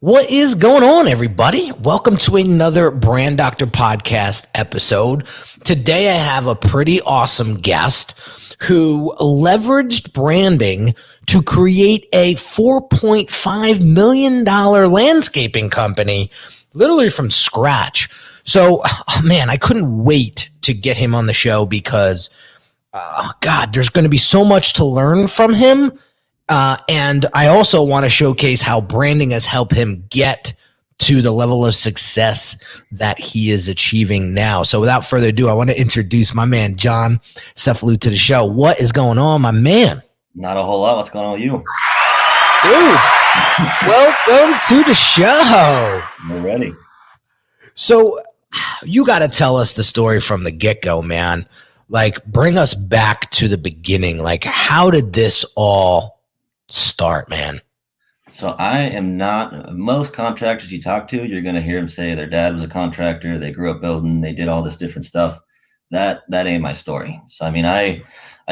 What is going on, everybody? Welcome to another Brand Doctor Podcast episode. Today, I have a pretty awesome guest who leveraged branding to create a $4.5 million landscaping company, literally from scratch. So, man, I couldn't wait to get him on the show because, God, there's going to be so much to learn from him. And I also want to showcase how branding has helped him get to the level of success that he is achieving now. So without further ado, I want to introduce my man, John Cefalu, to the show. What is going on, my man? Not a whole lot. What's going on with you? Dude, welcome to the show. We're ready. So you got to tell us the story from the get-go, man. Like, bring us back to the beginning. Like, how did this all start, man? So I am not, most contractors you talk to, you're going to hear them say their dad was a contractor, they grew up building, they did all this different stuff. That ain't my story. So, I mean, I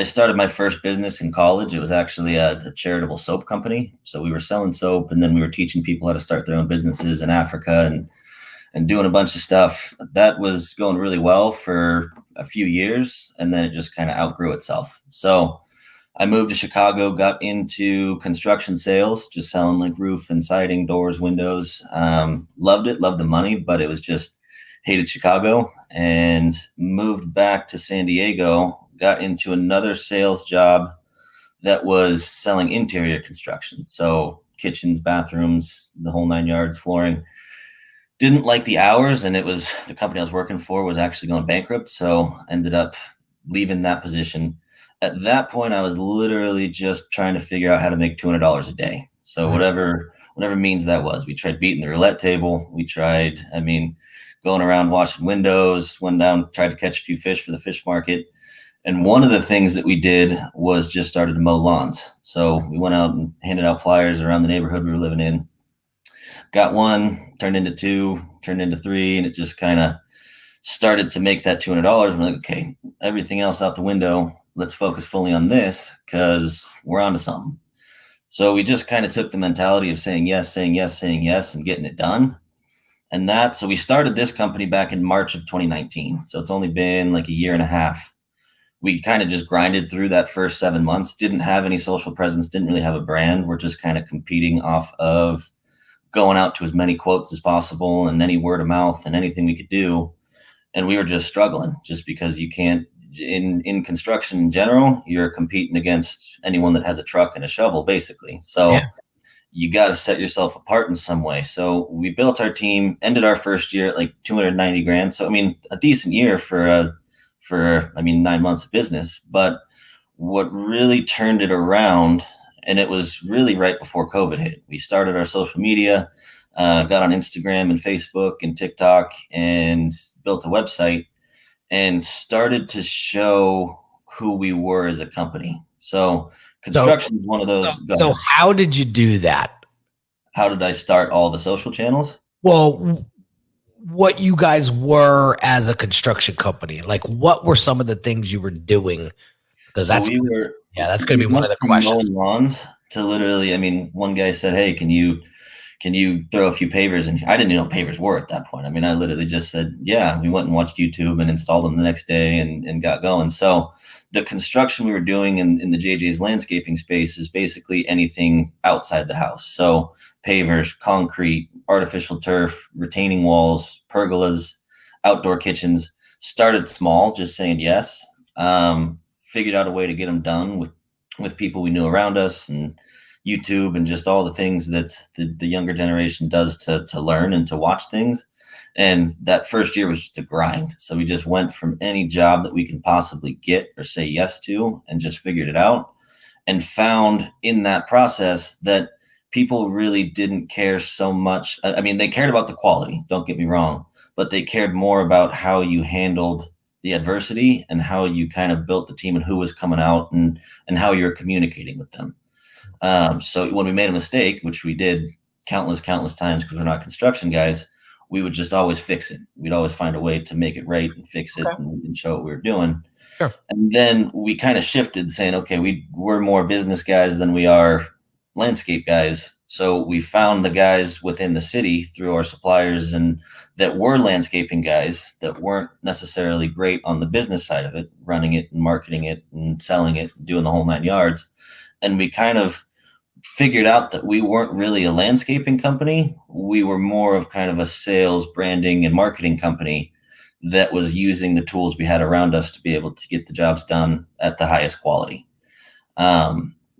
started my first business in college. It was actually a charitable soap company. So we were selling soap, and then we were teaching people how to start their own businesses in Africa and doing a bunch of stuff. That was going really well for a few years, and then it just kind of outgrew itself. So I moved to Chicago, got into construction sales, just selling like roof and siding, doors, windows. Loved it, loved the money, but it was just hated Chicago, and moved back to San Diego, got into another sales job that was selling interior construction. So kitchens, bathrooms, the whole 9 yards, flooring. Didn't like the hours, and it was the company I was working for was actually going bankrupt. So I ended up leaving that position. At that point, I was literally just trying to figure out how to make $200 a day. So whatever means that was. We tried beating the roulette table. We tried, going around washing windows, went down, tried to catch a few fish for the fish market. And one of the things that we did was just started to mow lawns. So we went out and handed out flyers around the neighborhood we were living in. Got one, turned into two, turned into three, and it just kind of started to make that $200. We're like, okay, everything else out the window. Let's focus fully on this because we're onto something. So we just kind of took the mentality of saying yes, saying yes, saying yes, and getting it done. And so we started this company back in March of 2019. So it's only been like a year and a half. We kind of just grinded through that first 7 months, didn't have any social presence, didn't really have a brand. We're just kind of competing off of going out to as many quotes as possible and any word of mouth and anything we could do. And we were just struggling just because you can't, in construction in general, you're competing against anyone that has a truck and a shovel, basically. So you got to set yourself apart in some way. So we built our team, ended our first year at like 290 grand. So, a decent year for 9 months of business. But what really turned it around, and it was really right before COVID hit. We started our social media, got on Instagram and Facebook and TikTok, and built a website and started to show who we were as a company. So construction is one of those. So how did you do that? How did I start all the social channels? Well, what you guys were as a construction company, like what were some of the things you were doing? Because that's going to be one of the questions. Lawns to literally, one guy said, "Hey, can you throw a few pavers?" And I didn't even know what pavers were at that point. I literally just said, yeah. We went and watched YouTube and installed them the next day and got going. So the construction we were doing in the JJ's landscaping space is basically anything outside the house. So pavers, concrete, artificial turf, retaining walls, pergolas, outdoor kitchens. Started small, just saying yes. Figured out a way to get them done with people we knew around us, and YouTube, and just all the things that the younger generation does to learn and to watch things. And that first year was just a grind. So we just went from any job that we can possibly get or say yes to and just figured it out, and found in that process that people really didn't care so much. They cared about the quality, don't get me wrong, but they cared more about how you handled the adversity and how you kind of built the team and who was coming out and how you're communicating with them. So when we made a mistake, which we did countless times because we're not construction guys, we would just always fix it. We'd always find a way to make it right and fix it and show what we were doing. Sure. And then we kind of shifted saying, okay, we're more business guys than we are landscape guys. So we found the guys within the city through our suppliers and that were landscaping guys that weren't necessarily great on the business side of it, running it and marketing it and selling it, doing the whole 9 yards. And we kind of figured out that we weren't really a landscaping company. We were more of kind of a sales, branding, and marketing company that was using the tools we had around us to be able to get the jobs done at the highest quality.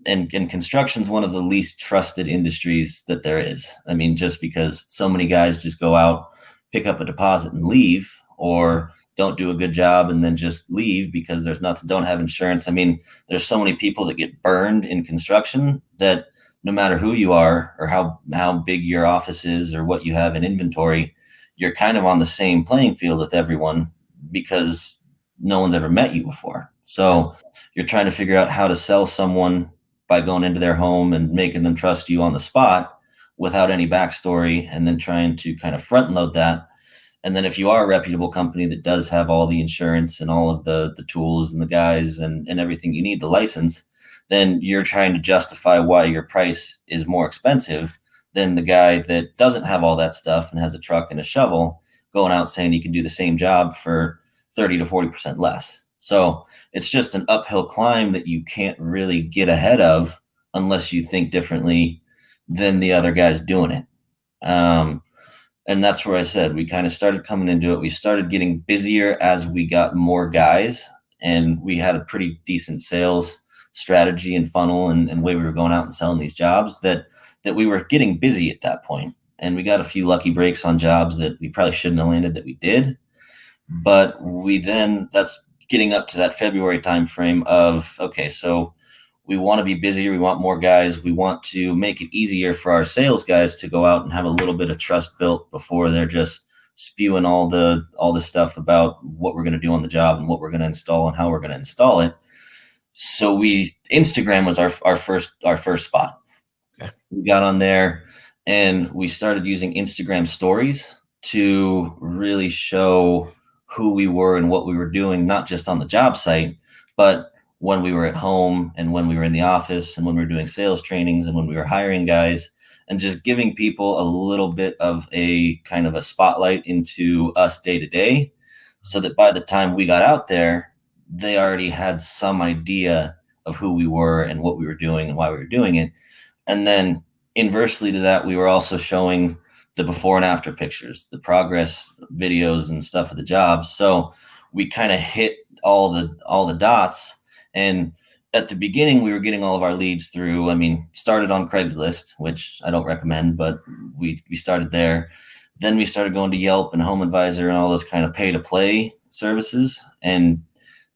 And construction is one of the least trusted industries that there is. I mean, just because so many guys just go out, pick up a deposit and leave, or don't do a good job and then just leave because there's nothing, don't have insurance. I mean, there's so many people that get burned in construction that no matter who you are or how big your office is or what you have in inventory, you're kind of on the same playing field with everyone because no one's ever met you before. So you're trying to figure out how to sell someone by going into their home and making them trust you on the spot without any backstory, and then trying to kind of front load that. And then if you are a reputable company that does have all the insurance and all of the tools and the guys and everything you need, the license, then you're trying to justify why your price is more expensive than the guy that doesn't have all that stuff and has a truck and a shovel going out saying he can do the same job for 30 to 40% less. So it's just an uphill climb that you can't really get ahead of unless you think differently than the other guys doing it. And that's where I said we kind of started coming into it. We started getting busier as we got more guys, and we had a pretty decent sales strategy and funnel and way we were going out and selling these jobs that we were getting busy at that point. And we got a few lucky breaks on jobs that we probably shouldn't have landed that we did. But that's getting up to that February timeframe of, okay, so we want to be busier. We want more guys. We want to make it easier for our sales guys to go out and have a little bit of trust built before they're just spewing all the stuff about what we're going to do on the job and what we're going to install and how we're going to install it. So Instagram was our first spot. Okay. We got on there and we started using Instagram stories to really show who we were and what we were doing, not just on the job site, but when we were at home and when we were in the office and when we were doing sales trainings and when we were hiring guys, and just giving people a little bit of a kind of a spotlight into us day to day, so that by the time we got out there, they already had some idea of who we were and what we were doing and why we were doing it. And then inversely to that, we were also showing the before and after pictures, the progress videos and stuff of the jobs. So we kind of hit all the dots. And at the beginning, we were getting all of our leads through, started on Craigslist, which I don't recommend, but we started there. Then we started going to Yelp and Home Advisor and all those kind of pay to play services. And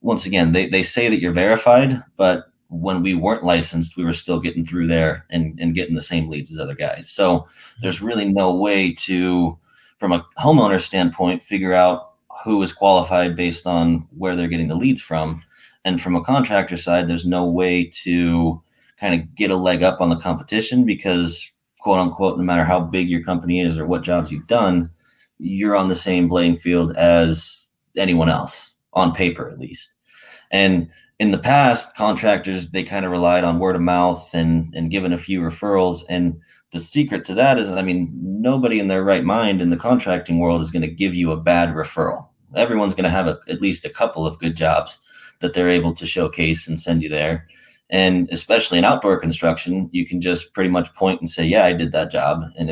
once again, they say that you're verified, but when we weren't licensed, we were still getting through there and getting the same leads as other guys. So there's really no way to, from a homeowner standpoint, figure out who is qualified based on where they're getting the leads from. And from a contractor side, there's no way to kind of get a leg up on the competition because, quote unquote, no matter how big your company is or what jobs you've done, you're on the same playing field as anyone else, on paper at least. And in the past, contractors, they kind of relied on word of mouth and giving a few referrals. And the secret to that is, nobody in their right mind in the contracting world is going to give you a bad referral. Everyone's going to have at least a couple of good jobs that they're able to showcase and send you there. And especially in outdoor construction, you can just pretty much point and say, yeah, I did that job. And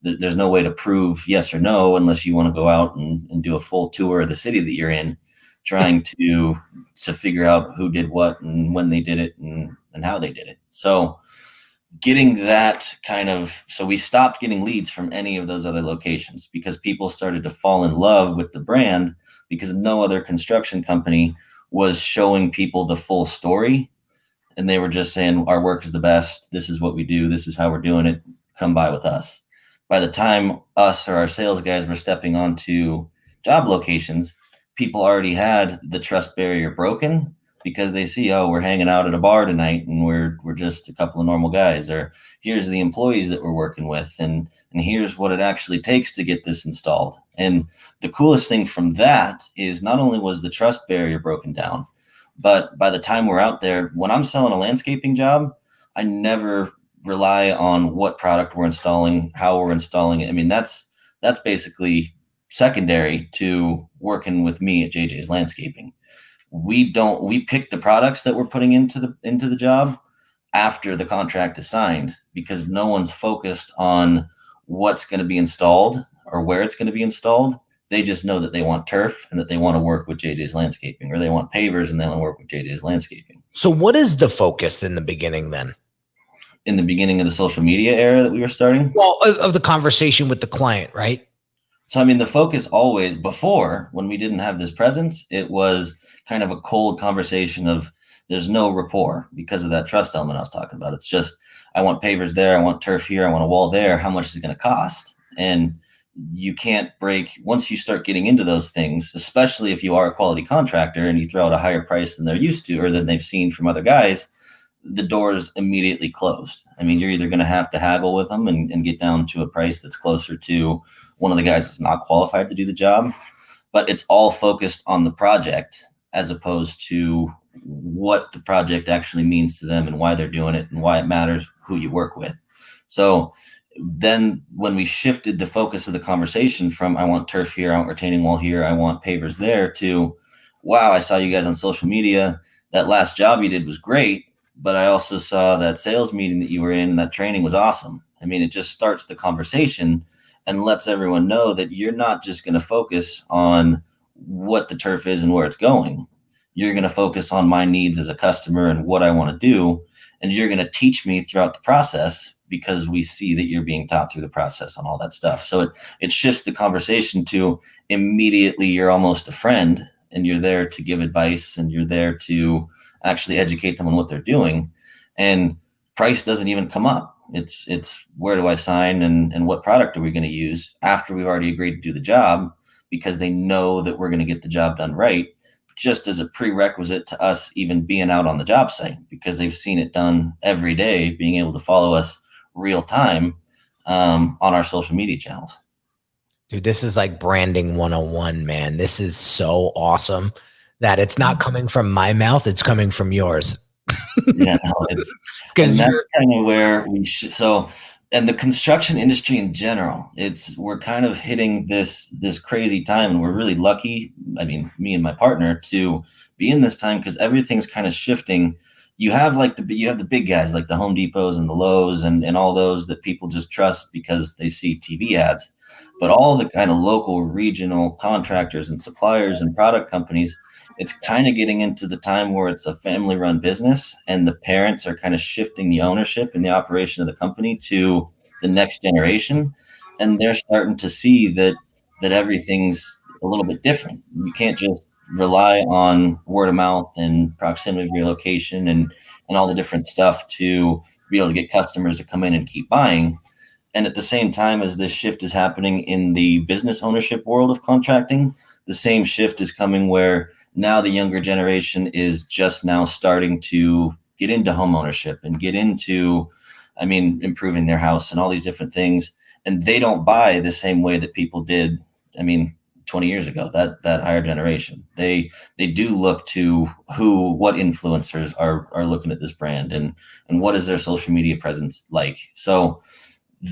there's no way to prove yes or no unless you want to go out and do a full tour of the city that you're in, trying to figure out who did what and when they did it and how they did it. So getting that so we stopped getting leads from any of those other locations because people started to fall in love with the brand because no other construction company was showing people the full story. And they were just saying, our work is the best. This is what we do. This is how we're doing it. Come by with us. By the time us or our sales guys were stepping onto job locations, people already had the trust barrier broken because they see, oh, we're hanging out at a bar tonight and we're just a couple of normal guys, or here's the employees that we're working with, and here's what it actually takes to get this installed. And the coolest thing from that is not only was the trust barrier broken down, but by the time we're out there, when I'm selling a landscaping job, I never rely on what product we're installing, how we're installing it. I mean, that's basically secondary to working with me at JJ's Landscaping. We pick the products that we're putting into the job after the contract is signed, because no one's focused on what's going to be installed or where it's going to be installed. They just know that they want turf and that they want to work with JJ's Landscaping, or they want pavers and they want to work with JJ's Landscaping. So what is the focus in the beginning then? In the beginning of the social media era that we were starting? Well, of the conversation with the client, right? So, I mean, the focus always, before, when we didn't have this presence, it was kind of a cold conversation of, there's no rapport because of that trust element I was talking about. It's just, I want pavers there, I want turf here, I want a wall there. How much is it going to cost? And you can't break, once you start getting into those things, especially if you are a quality contractor and you throw out a higher price than they're used to or than they've seen from other guys, the door's immediately closed. I mean, you're either going to have to haggle with them and get down to a price that's closer to one of the guys that's not qualified to do the job, but it's all focused on the project as opposed to what the project actually means to them and why they're doing it and why it matters who you work with. So then when we shifted the focus of the conversation from, I want turf here, I want retaining wall here, I want pavers there, to, wow, I saw you guys on social media. That last job you did was great, but I also saw that sales meeting that you were in and that training was awesome. I mean, it just starts the conversation and lets everyone know that you're not just going to focus on what the turf is and where it's going. You're going to focus on my needs as a customer and what I want to do. And you're going to teach me throughout the process, because we see that you're being taught through the process on all that stuff. So it shifts the conversation to, immediately you're almost a friend and you're there to give advice and you're there to actually educate them on what they're doing. And price doesn't even come up. It's where do I sign and what product are we going to use after we've already agreed to do the job, because they know that we're going to get the job done right, just as a prerequisite to us even being out on the job site, because they've seen it done every day, being able to follow us real time on our social media channels. Dude, this is like branding 101, man. This is so awesome that it's not coming from my mouth, it's coming from yours. Yeah, no, it's because that's kind of where we so, and the construction industry in general, we're kind of hitting this crazy time, and we're really lucky. I mean, me and my partner, to be in this time, because everything's kind of shifting. You have the big guys like the Home Depots and the Lowe's and all those that people just trust because they see TV ads, but all the kind of local regional contractors and suppliers and product companies, it's kind of getting into the time where it's a family run business and the parents are kind of shifting the ownership and the operation of the company to the next generation. And they're starting to see that everything's a little bit different. You can't just rely on word of mouth and proximity of your location and all the different stuff to be able to get customers to come in and keep buying. And at the same time as this shift is happening in the business ownership world of contracting, the same shift is coming where now the younger generation is just now starting to get into home ownership and get into, I mean, improving their house and all these different things. And they don't buy the same way that people did, I mean, 20 years ago, that higher generation. They do look to what influencers are looking at this brand and what is their social media presence like. So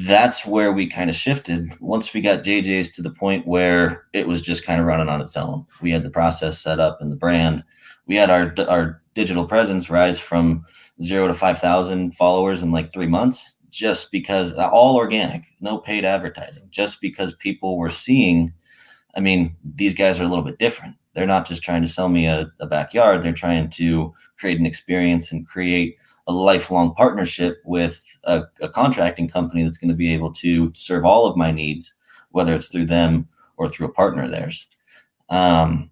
that's where we kind of shifted once we got JJ's to the point where it was just kind of running on its own. We had the process set up and the brand. We had our digital presence rise from 0 to 5,000 followers in like 3 months, just because, all organic, no paid advertising, just because people were seeing, I mean, these guys are a little bit different. They're not just trying to sell me a backyard. They're trying to create an experience and create a lifelong partnership with a contracting company that's going to be able to serve all of my needs, whether it's through them or through a partner of theirs. And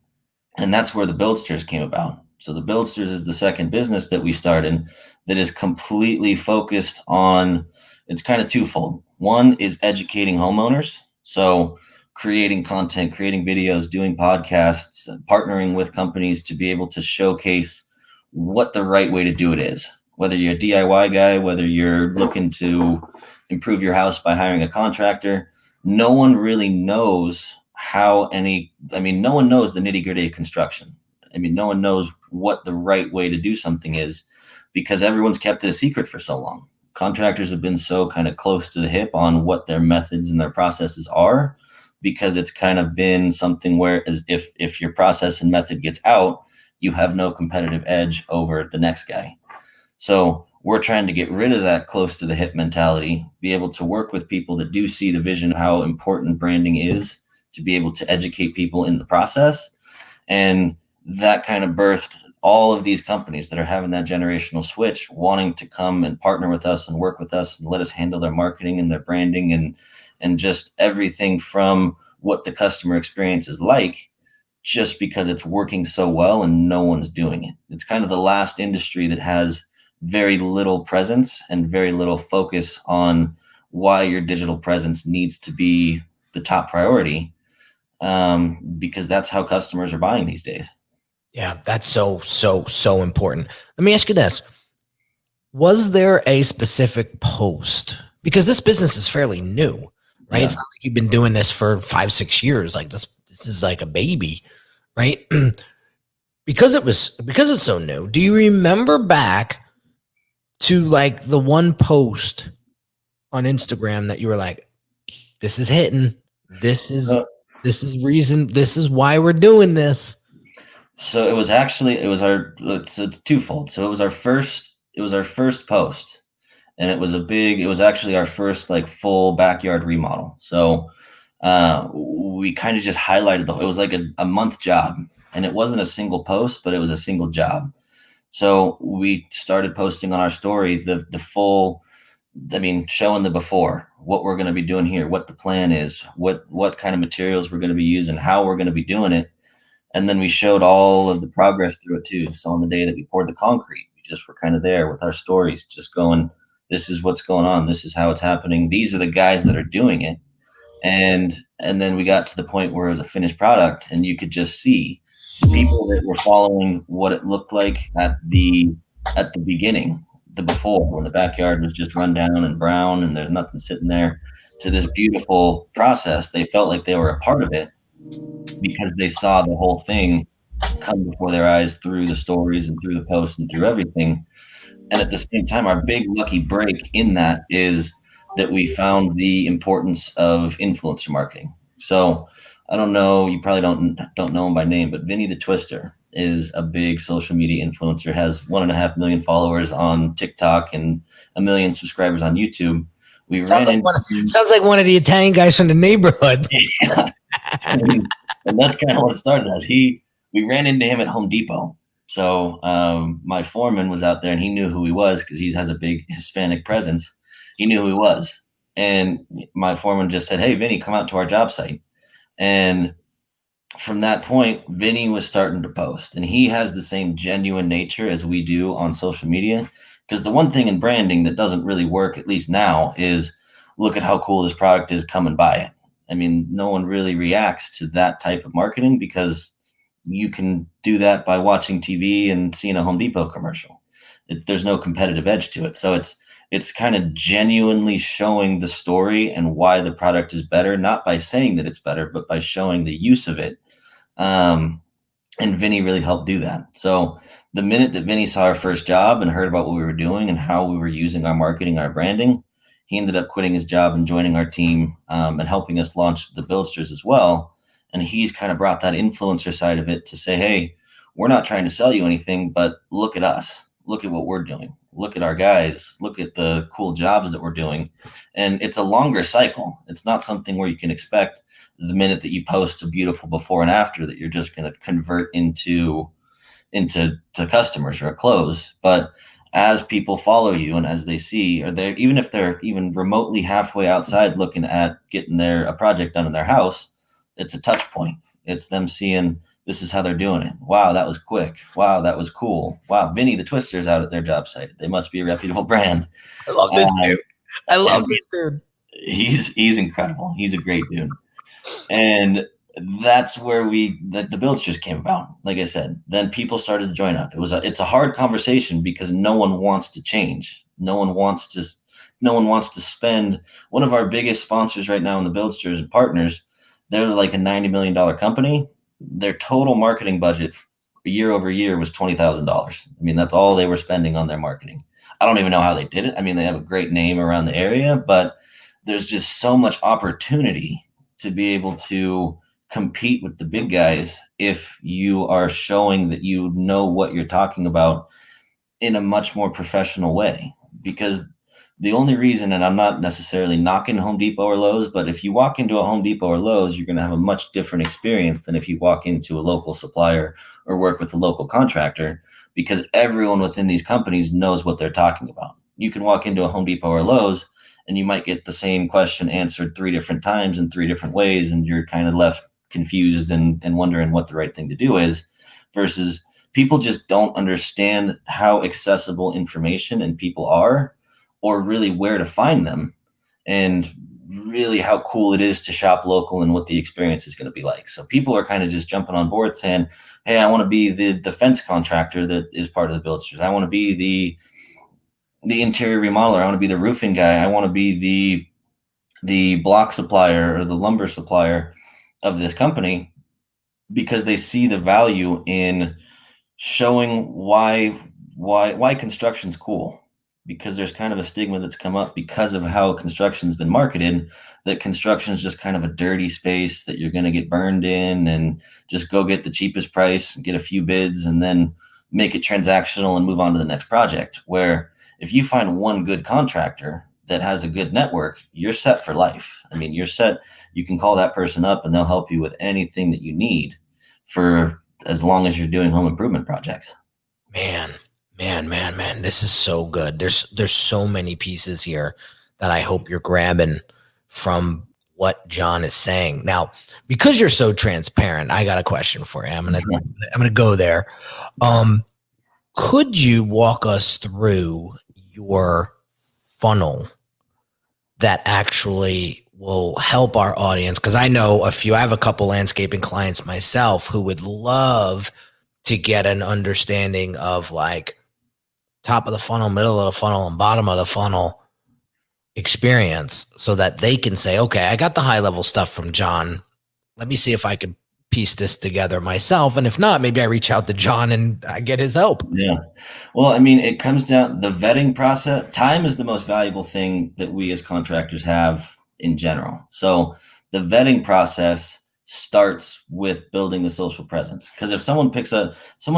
that's where the Buildsters came about. So the Buildsters is the second business that we started that is completely focused on, it's kind of twofold. One is educating homeowners. So creating content, creating videos, doing podcasts, partnering with companies to be able to showcase what the right way to do it is. Whether you're a DIY guy, whether you're looking to improve your house by hiring a contractor, no one really knows no one knows the nitty gritty of construction. I mean, no one knows what the right way to do something is because everyone's kept it a secret for so long. contractors have been so kind of close to the hip on what their methods and their processes are, because it's kind of been something where as if your process and method gets out, you have no competitive edge over the next guy. So we're trying to get rid of that close to the hip mentality, be able to work with people that do see the vision of how important branding is, to be able to educate people in the process. And that kind of birthed all of these companies that are having that generational switch, wanting to come and partner with us and work with us and let us handle their marketing and their branding and just everything from what the customer experience is like, just because it's working so well and no one's doing it. It's kind of the last industry that has very little presence and very little focus on why your digital presence needs to be the top priority, because that's how customers are buying these days. Yeah, that's so important. Let me ask you this. Was there a specific post? Because this business is fairly new, right? Yeah. It's not like you've been doing this for 5-6 years. Like this is like a baby, right? because it's so new. Do you remember back to like the one post on Instagram that you were like, this is hitting, this is reason, this is why we're doing this? So it's twofold. So it was our first post, and it was actually our first like full backyard remodel. So we kind of just highlighted it was like a month job, and it wasn't a single post, but it was a single job. So we started posting on our story the full, showing the before, what we're going to be doing here, what the plan is, what kind of materials we're going to be using, how we're going to be doing it. And then we showed all of the progress through it too. So on the day that we poured the concrete, we just were kind of there with our stories, just going, this is what's going on. This is how it's happening. These are the guys that are doing it. And then we got to the point where it was a finished product, and you could just see people that were following what it looked like at the beginning, the before, when the backyard was just run down and brown and there's nothing sitting there, to this beautiful process. They felt like they were a part of it because they saw the whole thing come before their eyes through the stories and through the posts and through everything. And at the same time, our big lucky break in that is that we found the importance of influencer marketing. So I don't know, you probably don't know him by name, but Vinny the Twister is a big social media influencer, has 1.5 million followers on TikTok and 1 million subscribers on YouTube. Sounds like one of the Italian guys from the neighborhood. Yeah. And that's kind of what it started as. We ran into him at Home Depot. So my foreman was out there, and he knew who he was because he has a big Hispanic presence. He knew who he was. And my foreman just said, hey, Vinny, come out to our job site. And from that point, Vinny was starting to post, and he has the same genuine nature as we do on social media. Because the one thing in branding that doesn't really work, at least now, is look at how cool this product is, come and buy it. I mean, no one really reacts to that type of marketing because you can do that by watching TV and seeing a Home Depot commercial. There's no competitive edge to it. So it's kind of genuinely showing the story and why the product is better, not by saying that it's better, but by showing the use of it. And Vinny really helped do that. So the minute that Vinny saw our first job and heard about what we were doing and how we were using our marketing, our branding, he ended up quitting his job and joining our team, and helping us launch the Buildsters as well. And he's kind of brought that influencer side of it to say, hey, we're not trying to sell you anything, but look at us. Look at what we're doing. Look at our guys. Look at the cool jobs that we're doing. And it's a longer cycle. It's not something where you can expect the minute that you post a beautiful before and after that you're just going to convert into customers or a close. But as people follow you and as they see, or they even if they're even remotely halfway outside looking at getting a project done in their house, it's a touch point. It's them seeing this is how they're doing it. Wow, that was quick. Wow, that was cool. Wow, Vinny the Twister's out at their job site. They must be a reputable brand. I love this dude. I love this dude. He's incredible. He's a great dude. And that's where the Buildsters came about. Like I said, then people started to join up. It's a hard conversation because no one wants to change. No one wants to spend. One of our biggest sponsors right now in the Buildsters and partners, they're like a $90 million company. Their total marketing budget year over year was $20,000. I mean, that's all they were spending on their marketing. I don't even know how they did it. I mean, they have a great name around the area, but there's just so much opportunity to be able to compete with the big guys if you are showing that you know what you're talking about in a much more professional way. Because the only reason, and I'm not necessarily knocking Home Depot or Lowe's, but if you walk into a Home Depot or Lowe's, you're going to have a much different experience than if you walk into a local supplier or work with a local contractor, because everyone within these companies knows what they're talking about. You can walk into a Home Depot or Lowe's and you might get the same question answered 3 different times in 3 different ways, and you're kind of left confused and wondering what the right thing to do is, versus people just don't understand how accessible information and people are, or really where to find them, and really how cool it is to shop local and what the experience is going to be like. So people are kind of just jumping on board saying, hey, I want to be the fence contractor that is part of the Buildsters. I want to be the interior remodeler. I want to be the roofing guy. I want to be the block supplier or the lumber supplier of this company, because they see the value in showing why construction's cool. Because there's kind of a stigma that's come up because of how construction's been marketed, that construction is just kind of a dirty space that you're going to get burned in and just go get the cheapest price, get a few bids, and then make it transactional and move on to the next project. Where if you find one good contractor that has a good network, you're set for life. I mean, you're set. You can call that person up and they'll help you with anything that you need for as long as you're doing home improvement projects. Man, this is so good. There's so many pieces here that I hope you're grabbing from what John is saying. Now, because you're so transparent, I got a question for you. I'm gonna go there. Could you walk us through your funnel that actually will help our audience? Because I know I have a couple landscaping clients myself who would love to get an understanding of like top of the funnel, middle of the funnel, and bottom of the funnel experience, so that they can say, okay, I got the high level stuff from John. Let me see if I could piece this together myself. And if not, maybe I reach out to John and I get his help. Yeah. Well, I mean, it comes down, the vetting process. Time is the most valuable thing that we as contractors have in general. So the vetting process starts with building the social presence. Because if someone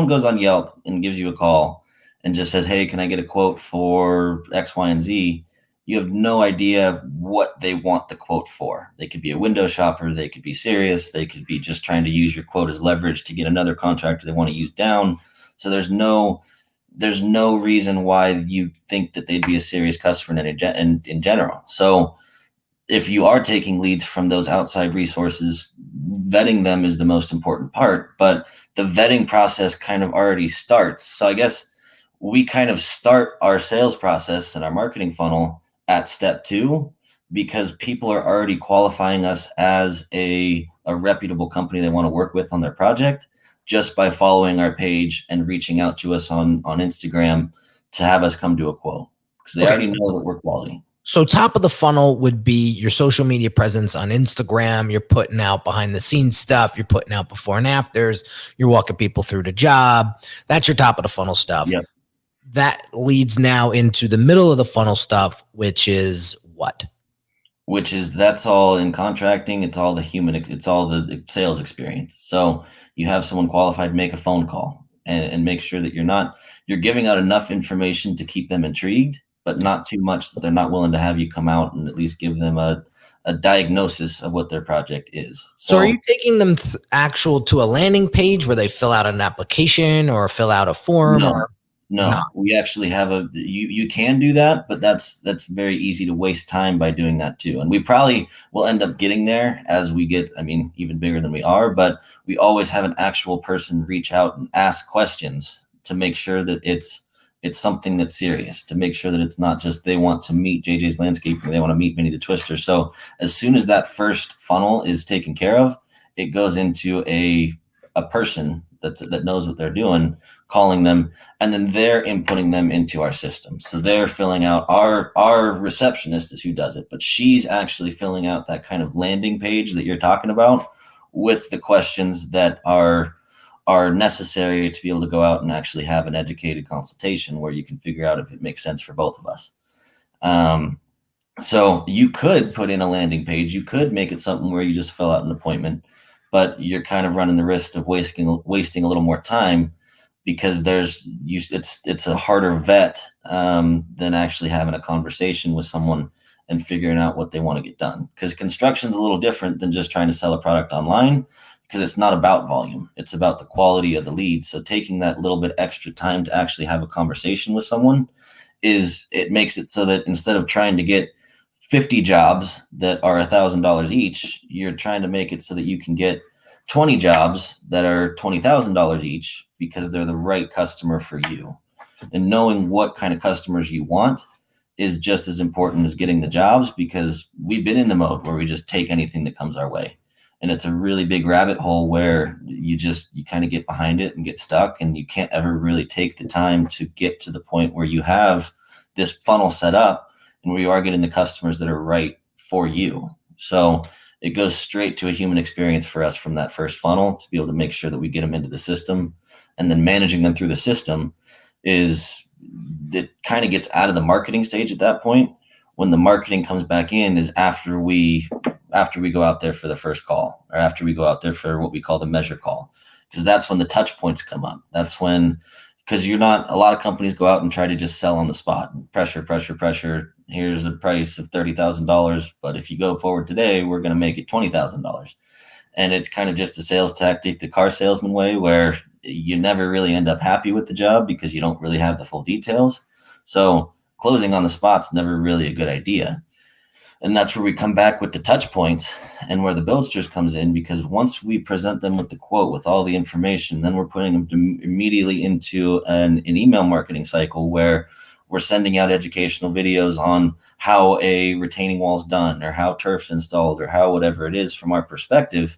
goes on Yelp and gives you a call and just says, hey, can I get a quote for X, Y, and Z? You have no idea what they want the quote for. They could be a window shopper. They could be serious. They could be just trying to use your quote as leverage to get another contractor they want to use down. So there's no reason why you think that they'd be a serious customer in general. So if you are taking leads from those outside resources, vetting them is the most important part. But the vetting process kind of already starts. So I guess we kind of start our sales process and our marketing funnel at step 2, because people are already qualifying us as a reputable company they want to work with on their project, just by following our page and reaching out to us on Instagram to have us come do a quote, because they already know that we're quality. So top of the funnel would be your social media presence on Instagram. You're putting out behind the scenes stuff. You're putting out before and afters. You're walking people through the job. That's your top of the funnel stuff. Yep. That leads now into the middle of the funnel stuff, which is what? That's all in contracting. It's all the sales experience. So you have someone qualified, make a phone call and make sure that you're giving out enough information to keep them intrigued, but not too much that they're not willing to have you come out and at least give them a diagnosis of what their project is. So are you taking them to a landing page where they fill out an application or fill out a form? No, we actually have you can do that, but that's very easy to waste time by doing that too. And we probably will end up getting there as we get, even bigger than we are, but we always have an actual person reach out and ask questions to make sure that it's something that's serious, to make sure that it's not just they want to meet JJ's Landscaping, they want to meet Minnie the Twister. So as soon as that first funnel is taken care of, it goes into a person that knows what they're doing, calling them, and then they're inputting them into our system. So they're filling out, our receptionist is who does it, but she's actually filling out that kind of landing page that you're talking about with the questions that are are necessary to be able to go out and actually have an educated consultation where you can figure out if it makes sense for both of us. So you could put in a landing page, you could make it something where you just fill out an appointment, but you're kind of running the risk of wasting a little more time, because it's a harder vet than actually having a conversation with someone and figuring out what they want to get done. Because construction's a little different than just trying to sell a product online, because it's not about volume, it's about the quality of the leads. So taking that little bit extra time to actually have a conversation with someone it makes it so that instead of trying to get 50 jobs that are $1,000 each, you're trying to make it so that you can get 20 jobs that are $20,000 each, because they're the right customer for you. And knowing what kind of customers you want is just as important as getting the jobs, because we've been in the mode where we just take anything that comes our way. And it's a really big rabbit hole where you kind of get behind it and get stuck, and you can't ever really take the time to get to the point where you have this funnel set up and where you are getting the customers that are right for you. So it goes straight to a human experience for us from that first funnel to be able to make sure that we get them into the system, and then managing them through the system it kind of gets out of the marketing stage at that point. When the marketing comes back in is after we go out there for the first call, or after we go out there for what we call the measure call, because that's when the touch points come up. That's when, because a lot of companies go out and try to just sell on the spot. Pressure. Here's a price of $30,000, but if you go forward today, we're going to make it $20,000. And it's kind of just a sales tactic, the car salesman way, where you never really end up happy with the job because you don't really have the full details. So closing on the spot's never really a good idea. And that's where we come back with the touch points and where the Buildsters comes in, because once we present them with the quote, with all the information, then we're putting them immediately into an email marketing cycle where we're sending out educational videos on how a retaining wall is done, or how turf's installed, or how whatever it is from our perspective.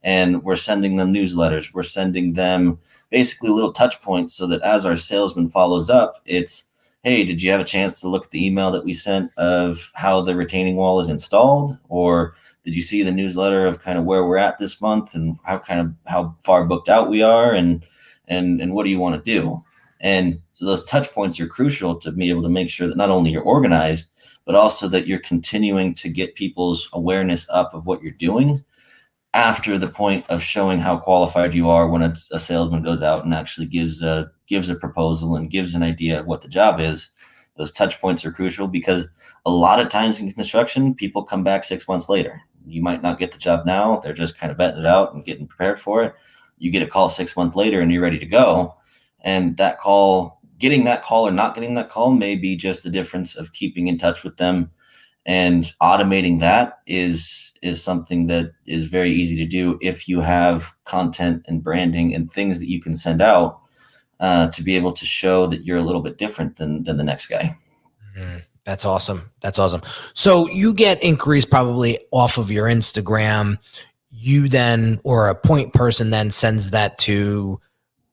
And we're sending them newsletters. We're sending them basically little touch points, so that as our salesman follows up, it's, hey, did you have a chance to look at the email that we sent of how the retaining wall is installed? Or did you see the newsletter of kind of where we're at this month and how far booked out we are, and what do you want to do? And so those touch points are crucial to be able to make sure that not only you're organized, but also that you're continuing to get people's awareness up of what you're doing after the point of showing how qualified you are, when a salesman goes out and actually gives a proposal and gives an idea of what the job is. Those touch points are crucial, because a lot of times in construction, people come back 6 months later. You might not get the job now. They're just kind of vetting it out and getting prepared for it. You get a call 6 months later and you're ready to go. And that call, getting that call or not getting that call, may be just the difference of keeping in touch with them. And automating that is something that is very easy to do if you have content and branding and things that you can send out to be able to show that you're a little bit different than the next guy. That's awesome. So you get inquiries probably off of your Instagram. You then, or a point person then sends that to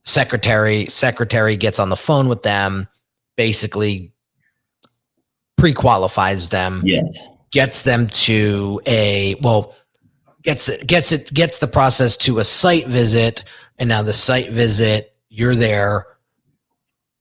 secretary. Secretary gets on the phone with them, basically pre-qualifies them, yes, gets them to gets the process to a site visit. And now the site visit, you're there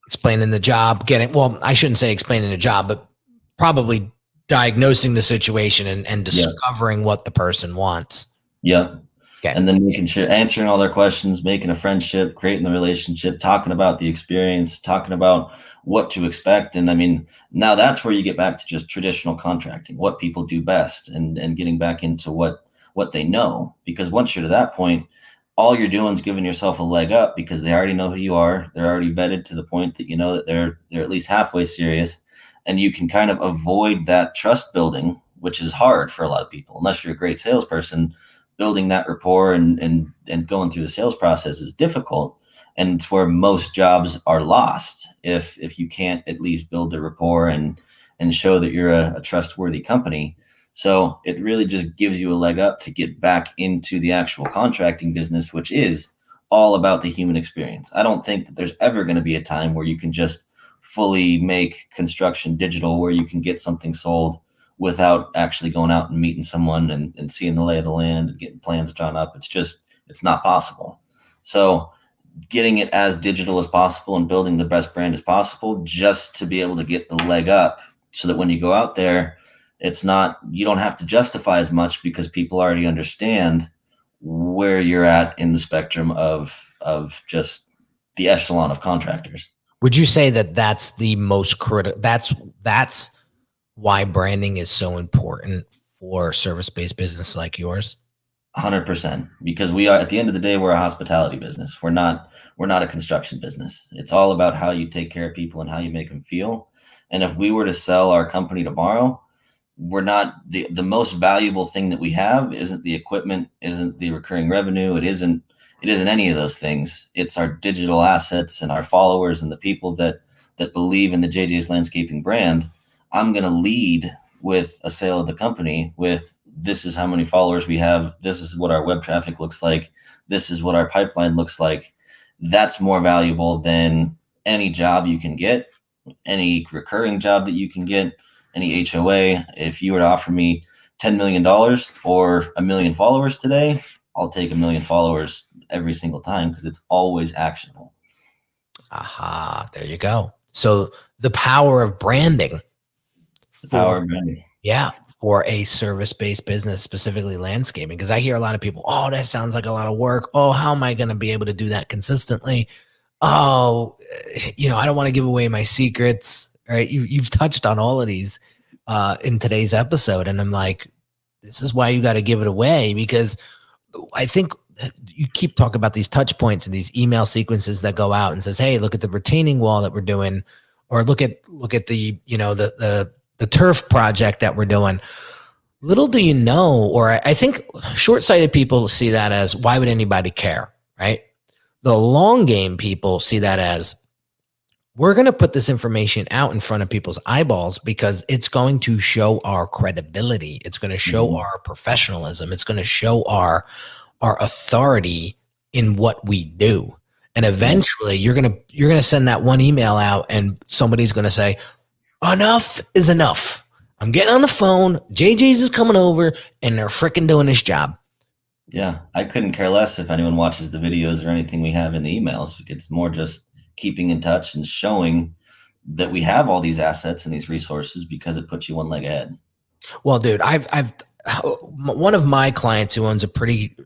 explaining the job, I shouldn't say explaining the job, but probably diagnosing the situation and discovering what the person wants. Yep. Okay. And then making sure, answering all their questions, making a friendship, creating the relationship, talking about the experience, talking about what to expect. And I mean, now that's where you get back to just traditional contracting, what people do best, and getting back into what they know. Because once you're to that point, all you're doing is giving yourself a leg up, because they already know who you are. They're already vetted to the point that you know that they're at least halfway serious. And you can kind of avoid that trust building, which is hard for a lot of people. Unless you're a great salesperson, building that rapport and going through the sales process is difficult. And it's where most jobs are lost if you can't at least build the rapport and show that you're a trustworthy company. So it really just gives you a leg up to get back into the actual contracting business, which is all about the human experience. I don't think that there's ever going to be a time where you can just fully make construction digital, where you can get something sold without actually going out and meeting someone and seeing the lay of the land and getting plans drawn up. It's not possible. So getting it as digital as possible and building the best brand as possible just to be able to get the leg up so that when you go out there, it's not, you don't have to justify as much because people already understand where you're at in the spectrum of just the echelon of contractors. Would you say that that's the most critical? That's why branding is so important for service-based business like yours? 100%, because we are, at the end of the day, we're a hospitality business. We're not a construction business. It's all about how you take care of people and how you make them feel. And if we were to sell our company tomorrow, we're not, the most valuable thing that we have isn't the equipment, isn't the recurring revenue, it isn't any of those things. It's our digital assets and our followers and the people that believe in the JJ's Landscaping brand. I'm going to lead with a sale of the company with, this is how many followers we have, this is what our web traffic looks like, this is what our pipeline looks like. That's more valuable than any job you can get, any recurring job that you can get, any HOA. If you were to offer me $10 million or 1 million followers today, I'll take 1 million followers every single time because it's always actionable. Aha, there you go. So the power of branding. Yeah, for a service-based business, specifically landscaping. Because I hear a lot of people, oh, that sounds like a lot of work. Oh, how am I going to be able to do that consistently? Oh, I don't want to give away my secrets. Right? You've touched on all of these in today's episode, and I'm like, this is why you got to give it away, because I think you keep talking about these touch points and these email sequences that go out and says, hey, look at the retaining wall that we're doing, or look at the the turf project that we're doing. Little do you know, or I think short-sighted people see that as, why would anybody care, right? The long game people see that as, we're going to put this information out in front of people's eyeballs because it's going to show our credibility. It's going to show our professionalism. It's going to show our authority in what we do. And eventually you're going to send that one email out and somebody's going to say, enough is enough. I'm getting on the phone. JJ's is coming over and they're freaking doing this job. Yeah. I couldn't care less if anyone watches the videos or anything we have in the emails. It's more just keeping in touch and showing that we have all these assets and these resources because it puts you one leg ahead. Well, dude, I've one of my clients who owns a pretty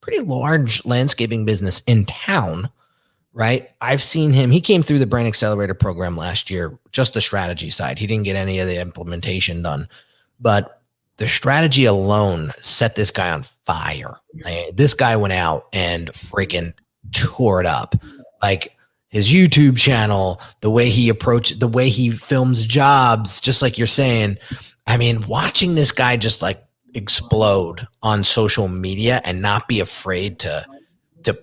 large landscaping business in town, right? I've seen him. He came through the Brand Accelerator program last year, just the strategy side. He didn't get any of the implementation done, but the strategy alone set this guy on fire. This guy went out and freaking tore it up. Like his YouTube channel, the way he films jobs, just like you're saying. I mean, watching this guy just like explode on social media and not be afraid to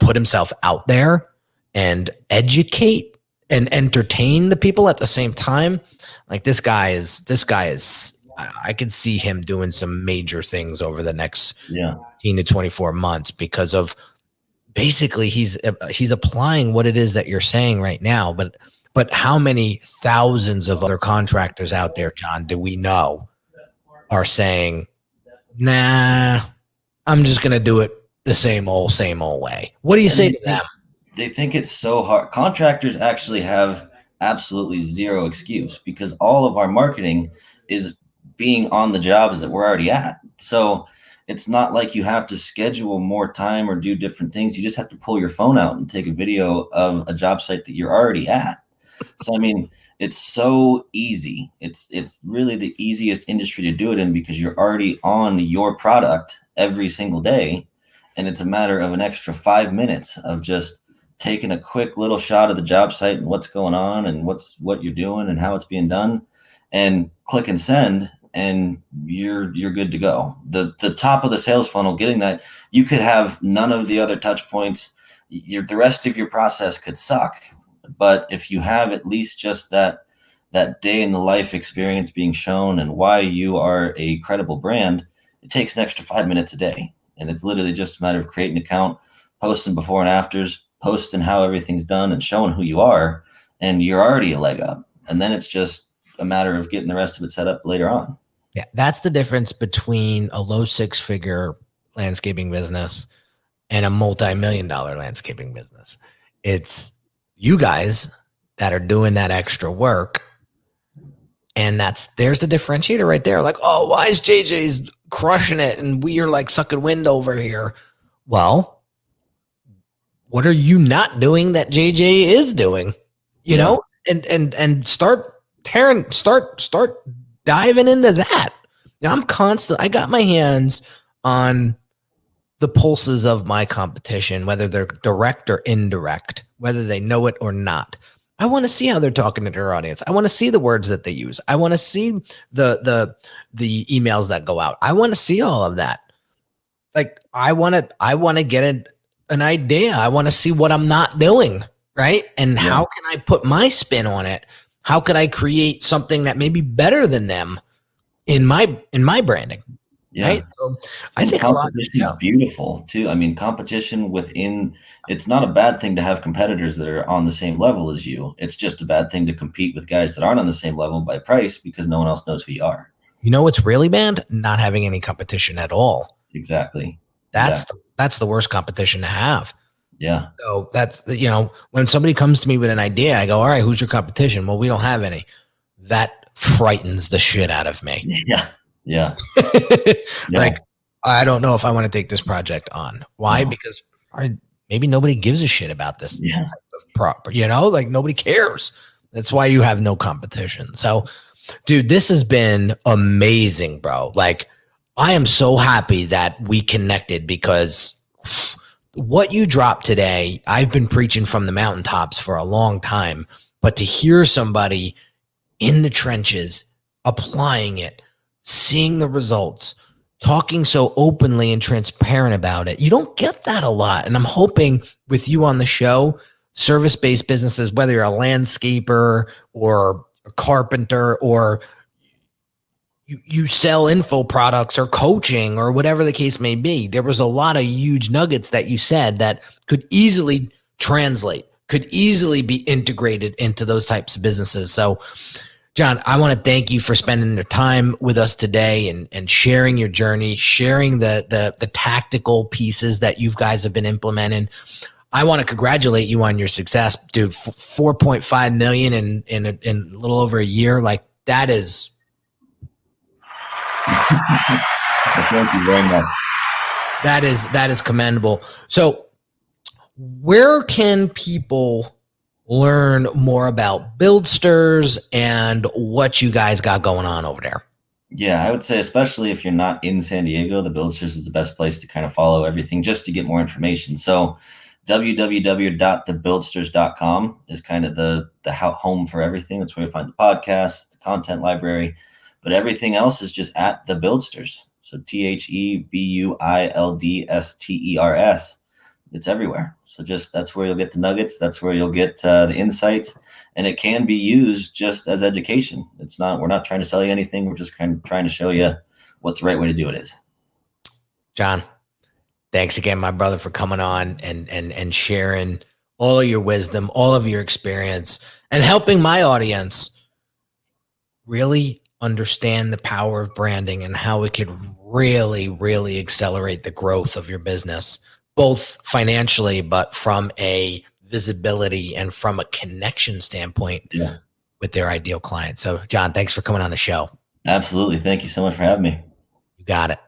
put himself out there and educate and entertain the people at the same time. Like this guy is, I could see him doing some major things over the next 18 to 24 months because of basically he's applying what it is that you're saying right now. But how many thousands of other contractors out there, John, do we know are saying, nah, I'm just going to do it the same old way? What do you say to them? They think it's so hard. Contractors actually have absolutely zero excuse because all of our marketing is being on the jobs that we're already at. So it's not like you have to schedule more time or do different things. You just have to pull your phone out and take a video of a job site that you're already at. So, I mean, it's so easy. It's really the easiest industry to do it in because you're already on your product every single day. And it's a matter of an extra 5 minutes of just taking a quick little shot of the job site and what's going on and what you're doing and how it's being done, and click and send, and you're good to go. The top of the sales funnel, getting that, you could have none of the other touch points. The rest of your process could suck. But if you have at least just that day in the life experience being shown and why you are a credible brand, it takes an extra 5 minutes a day. And it's literally just a matter of creating an account, posting before and afters, posting how everything's done and showing who you are, and you're already a leg up. And then it's just a matter of getting the rest of it set up later on. Yeah, that's the difference between a low 6-figure landscaping business and a multi-million-dollar landscaping business. It's you guys that are doing that extra work. And there's the differentiator right there. Like, oh, why is JJ's crushing it and we are like sucking wind over here? Well, what are you not doing that JJ is doing? You know, and start diving into that. Now, I got my hands on the pulses of my competition, whether they're direct or indirect, whether they know it or not. I want to see how they're talking to their audience. I want to see the words that they use. I want to see the emails that go out. I want to see all of that. Like I want to get an idea. I want to see what I'm not doing, right? And how can I put my spin on it? How could I create something that may be better than them in my branding? Yeah. Right? So I think competition is beautiful too. I mean, competition within, it's not a bad thing to have competitors that are on the same level as you. It's just a bad thing to compete with guys that aren't on the same level by price because no one else knows who you are. You know what's really bad? Not having any competition at all. Exactly. That's the worst competition to have. Yeah. So that's, when somebody comes to me with an idea, I go, all right, who's your competition? Well, we don't have any. That frightens the shit out of me. Yeah. Yeah. Like, I don't know if I want to take this project on. Why? No. Because maybe nobody gives a shit about this type of property, like nobody cares. That's why you have no competition. So, dude, this has been amazing, bro. Like, I am so happy that we connected because what you dropped today, I've been preaching from the mountaintops for a long time, but to hear somebody in the trenches applying it, seeing the results, talking so openly and transparent about it. You don't get that a lot. And I'm hoping with you on the show, service-based businesses, whether you're a landscaper or a carpenter or you sell info products or coaching or whatever the case may be, there was a lot of huge nuggets that you said that could easily translate, could easily be integrated into those types of businesses. So, John, I want to thank you for spending your time with us today and sharing your journey, sharing the tactical pieces that you guys have been implementing. I want to congratulate you on your success, dude. 4.5 million in a little over a year. Like that is. Thank you very much. That is commendable. So where can people learn more about Buildsters and what you guys got going on over there? Yeah, I would say, especially if you're not in San Diego, the Buildsters is the best place to kind of follow everything just to get more information. So www.thebuildsters.com is kind of the home for everything. That's where you find the podcast, the content library, but everything else is just at the Buildsters. So TheBuildsters. It's everywhere. So that's where you'll get the nuggets. That's where you'll get the insights, and it can be used just as education. We're not trying to sell you anything. We're just kind of trying to show you what the right way to do it is. John, thanks again, my brother, for coming on and sharing all of your wisdom, all of your experience, and helping my audience really understand the power of branding and how it could really, really accelerate the growth of your business, both financially, but from a visibility and from a connection standpoint with their ideal client. So, John, thanks for coming on the show. Absolutely. Thank you so much for having me. You got it.